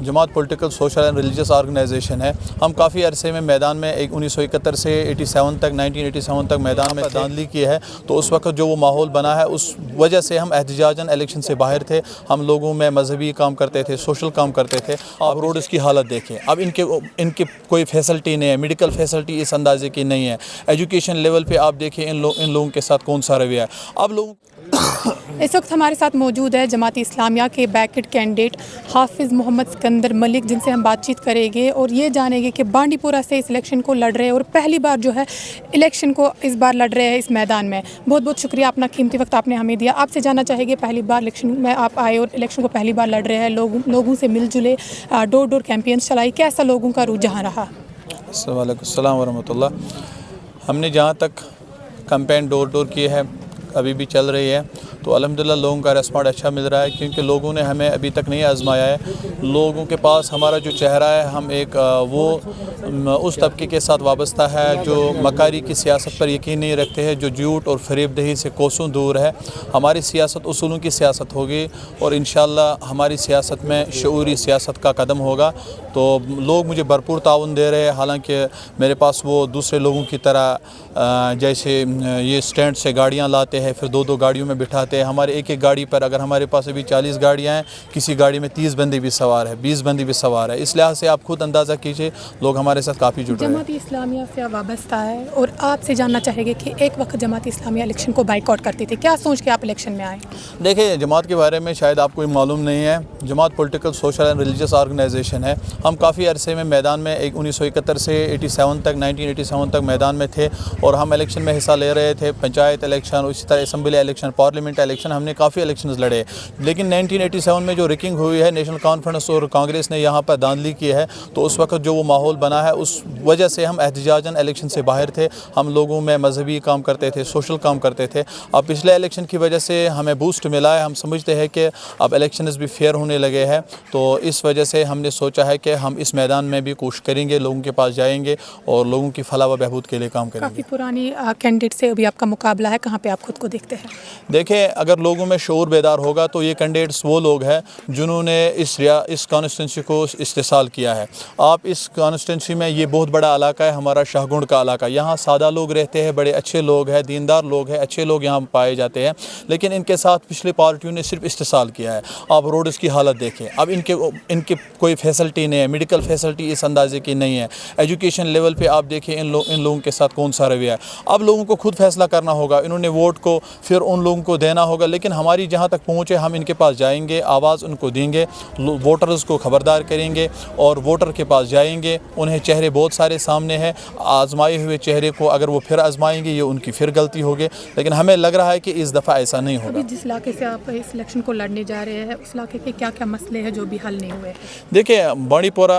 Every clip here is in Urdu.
جماعت political social and religious organisation ہے. ہم کافی عرصے میں میدان میں 1971 سے 1987 تک میدان میں داندلی کی ہے. تو اس وقت جو وہ ماحول بنا ہے اس وجہ سے ہم احتجاجاً الیکشن سے باہر تھے. ہم لوگوں میں مذہبی کام کرتے تھے, سوشل کام کرتے تھے. آپ روڈز کی حالت دیکھیں, اب ان کے کوئی فیسلٹی نہیں ہے, میڈیکل فیسلٹی اس اندازے کی نہیں ہے. ایجوکیشن لیول پہ آپ دیکھیں ان لوگوں کے ساتھ کون سا رویہ ہے. اب لوگوں اس وقت ہمارے ساتھ موجود ہے جماعت اسلامیہ کے بیکڈ کینڈیڈیٹ حافظ محمد سکندر ملک, جن سے ہم بات چیت کریں گے اور یہ جانیں گے کہ بانڈی پورہ سے اس الیکشن کو لڑ رہے ہیں اور پہلی بار جو ہے الیکشن کو اس بار لڑ رہے ہیں اس میدان میں. بہت بہت شکریہ, اپنا قیمتی وقت آپ نے ہمیں دیا. آپ سے جاننا چاہیں گے پہلی بار الیکشن میں آپ آئے اور الیکشن کو پہلی بار لڑ رہے ہیں, لوگوں سے مل جلے, ڈور ڈور کیمپینز چلائی, کیسا لوگوں کا رجحان رہا؟ وعلیکم السلام ورحمۃ اللہ. ہم نے جہاں تک کمپین ڈور ڈور کی ہے ابھی بھی چل رہی ہے, تو الحمدللہ لوگوں کا ریسپانڈ اچھا مل رہا ہے, کیونکہ لوگوں نے ہمیں ابھی تک نہیں آزمایا ہے. لوگوں کے پاس ہمارا جو چہرہ ہے, ہم ایک وہ اس طبقے کے ساتھ وابستہ ہے جو مکاری کی سیاست پر یقین نہیں رکھتے ہیں, جو جھوٹ اور فریب دہی سے کوسوں دور ہے. ہماری سیاست اصولوں کی سیاست ہوگی اور انشاءاللہ ہماری سیاست میں شعوری سیاست کا قدم ہوگا. تو لوگ مجھے بھرپور تعاون دے رہے ہیں, حالانکہ میرے پاس وہ دوسرے لوگوں کی طرح جیسے یہ سٹینڈ سے گاڑیاں لاتے ہیں, پھر دو دو گاڑیوں میں بٹھاتے ہیں. ہمارے ایک ایک گاڑی پر اگر ہمارے پاس ابھی 40 گاڑیاں ہیں, کسی گاڑی میں 30 بندے بھی سوار ہیں, 20 بندے بھی سوار ہیں. اس لحاظ سے آپ خود اندازہ کیجئے لوگ ہمارے ساتھ کافی جڑ رہے ہیں. جماعت اسلامیہ سے وابستہ ہے اور آپ سے جاننا چاہیں گے کہ ایک وقت جماعت اسلامیہ الیکشن کو بائیک آؤٹ کرتی تھی, کیا سوچ کے آپ الیکشن میں آئے؟ دیکھیں, جماعت کے بارے میں شاید آپ کو معلوم نہیں ہے. Jamaat political social and religious organisation ہے. ہم کافی عرصے میں میدان میں 1971 سے 1987 تک میدان میں تھے اور ہم الیکشن میں حصہ لے رہے تھے. پنچایت الیکشن, اسی طرح اسمبلی الیکشن, پارلیمنٹ الیکشن, ہم نے کافی الیکشنز لڑے. لیکن 1987 میں جو ریکنگ ہوئی ہے, نیشنل کانفرنس اور کانگریس نے یہاں پر داندلی کی ہے, تو اس وقت جو وہ ماحول بنا ہے اس وجہ سے ہم احتجاجاً الیکشن سے باہر تھے. ہم لوگوں میں مذہبی کام کرتے تھے, سوشل کام کرتے تھے. اب پچھلے الیکشن کی وجہ سے ہمیں بوسٹ ملا ہے. ہم سمجھتے ہیں کہ اب الیکشنز بھی فیئر ہونے لگے ہیں, تو اس وجہ سے ہم نے سوچا ہے کہ ہم اس میدان میں بھی کوشش کریں گے, لوگوں کے پاس جائیں گے اور لوگوں کی فلاح و بہبود کے لیے کام کریں گے. کافی پرانی کینڈیڈیٹ سے ابھی آپ کا مقابلہ ہے, کہاں پہ آپ خود کو دیکھتے ہیں؟ دیکھیں, اگر لوگوں میں شعور بیدار ہوگا تو یہ کینڈیڈیٹس وہ لوگ ہیں جنہوں نے اس کانسٹیٹنسی کو استحصال کیا ہے. آپ اس کانسٹیٹنسی میں, یہ بہت بڑا علاقہ ہے ہمارا شاہ گنڈ کا علاقہ, یہاں سادہ لوگ رہتے ہیں, بڑے اچھے لوگ ہیں, دیندار لوگ ہیں, اچھے لوگ یہاں پائے جاتے ہیں. لیکن ان کے ساتھ پچھلی پارٹیوں نے صرف استحصال کیا ہے. آپ روڈز کی حالت دیکھیں, اب ان کے کوئی فیسلٹی نہیں ہے, میڈیکل فیسلٹی اس اندازے کی نہیں ہے. ایجوکیشن لیول پہ آپ دیکھیں ان لوگوں کے ساتھ کون سا رویہ ہے. اب لوگوں کو خود فیصلہ کرنا ہوگا, انہوں نے ووٹ کو پھر ان لوگوں کو دینا ہوگا. لیکن ہماری جہاں تک پہنچے, ہم ان کے پاس جائیں گے, آواز ان کو دیں گے, ووٹرز کو خبردار کریں گے اور ووٹر کے پاس جائیں گے. انہیں چہرے بہت سارے سامنے ہیں, آزمائے ہوئے چہرے کو اگر وہ پھر آزمائیں گے, یہ ان کی پھر غلطی ہوگی. لیکن ہمیں لگ رہا ہے کہ اس دفعہ ایسا نہیں ہوگا. جس علاقے سے آپ اس الیکشن کو لڑنے جا رہے ہیں, اس علاقے کے کیا کیا مسئلے ہیں جو بھی حل نہیں ہوئے؟ دیکھیں, بانڈی پورہ,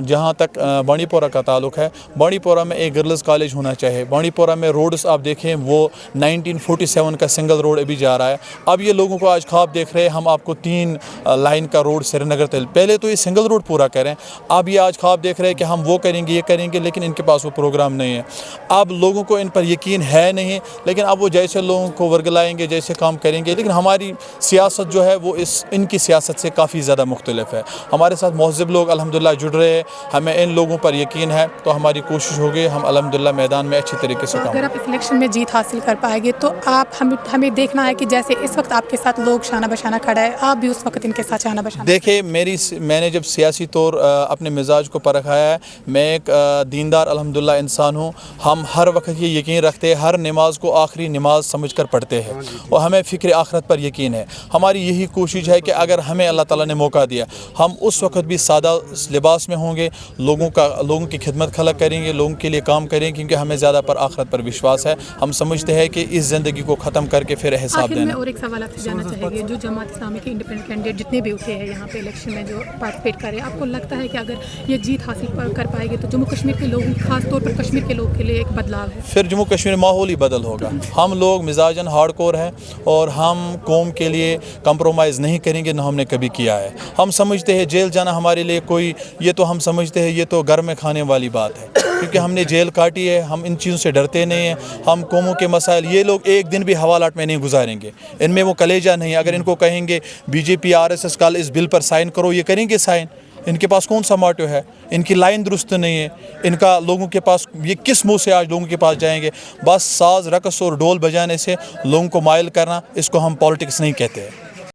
جہاں تک بانڈی پورہ کا تعلق ہے, بانڈی پورہ میں ایک گرلز کالج ہونا چاہیے. بانڈی پورہ میں روڈز آپ دیکھیں, وہ 1947 کا سنگل روڈ ابھی جا رہا ہے. اب یہ لوگوں کو آج خواب دیکھ رہے ہیں ہم آپ کو 3 لائن کا روڈ سری نگر تل, پہلے تو یہ سنگل روڈ پورا کریں. اب یہ آج خواب دیکھ رہے ہیں کہ ہم وہ کریں گے, یہ کریں گے, لیکن ان کے پاس وہ پروگرام نہیں ہے. اب لوگوں کو ان پر یقین ہے نہیں, لیکن اب وہ جیسے لوگوں کو ورگلائیں گے, جیسے کام کریں گے. لیکن ہماری سیاست جو ہے وہ ان کی سیاست سے کافی زیادہ مختلف ہے. ہمارے ساتھ مہذب لوگ الحمدللہ جڑ رہے ہیں, ہمیں ان لوگوں پر یقین ہے, تو ہماری کوشش ہوگی ہم الحمدللہ میدان میں اچھی طریقے سے کام. اگر آپ اس الیکشن میں جیت حاصل کر پائیں گے تو آپ ہمیں دیکھنا ہے کہ جیسے اس وقت آپ کے ساتھ لوگ شانہ بشانہ کھڑا ہے, آپ بھی اس وقت ان کے ساتھ شانہ بشانہ. دیکھیں, میں نے جب سیاسی طور اپنے مزاج کو پرکھایا ہے, میں ایک دیندار الحمدللہ انسان ہوں. ہم ہر وقت یہ یقین رکھتے ہیں, ہر نماز کو آخری نماز سمجھ کر پڑھتے ہیں اور ہمیں فکر آخرت پر یقین ہے. ہماری یہی کوشش ہے کہ اگر ہمیں اللہ تعالیٰ نے موقع دیا, ہم اس وقت بھی سادہ لباس میں ہوں گے, لوگوں کی خدمت خلق کریں گے, لوگوں کے لیے کام کریں گے, کیونکہ ہمیں زیادہ پر آخرت پر وشواس ہے. ہم سمجھتے ہیں کہ اس زندگی کو ختم کر کے پھر حساب دینا. اور ایک سوال آپ سے جاننا چاہیں گے, جو جماعت اسلامی کے انڈیپینڈنٹ کینڈیڈیٹ جتنے بھی اٹھے ہیں یہاں پہ الیکشن میں جو پارٹیسپیٹ کر رہے ہیں, آپ کو لگتا ہے کہ اگر یہ جیت حاصل کر پائے گے تو جموں کشمیر کے لوگوں, خاص طور پر کشمیر کے لوگوں کے لیے ایک بدلاؤ ہے؟ پھر جموں کشمیر ماحول ہی بدل ہوگا. ہم لوگ مزاجاً ہارڈ کور ہیں اور ہم قوم کے لیے کمپرومائز نہیں کریں گے, نہ ہم نے کبھی کیا ہے. ہم سمجھتے ہیں جیل جانا ہمارے لیے کوئی, یہ تو ہم سمجھتے ہیں یہ تو گھر میں کھانے والی بات ہے. کیونکہ ہم نے جیل کاٹی ہے. ہم ان چیزوں سے ڈرتے نہیں ہیں. ہم قوموں کے مسائل یہ لوگ ایک دن بھی حوالات میں نہیں گزاریں گے. ان میں وہ کلیجہ نہیں. اگر ان کو کہیں گے بی جے پی RSS کل اس بل پر سائن کرو, یہ کریں گے سائن. ان کے پاس کون سا موٹو ہے؟ ان کی لائن درست نہیں ہے. ان کا لوگوں کے پاس یہ کس منہ سے آج لوگوں کے پاس جائیں گے؟ بس ساز رقص اور ڈول بجانے سے لوگوں کو مائل کرنا, اس کو ہم پالیٹکس نہیں کہتے ہیں.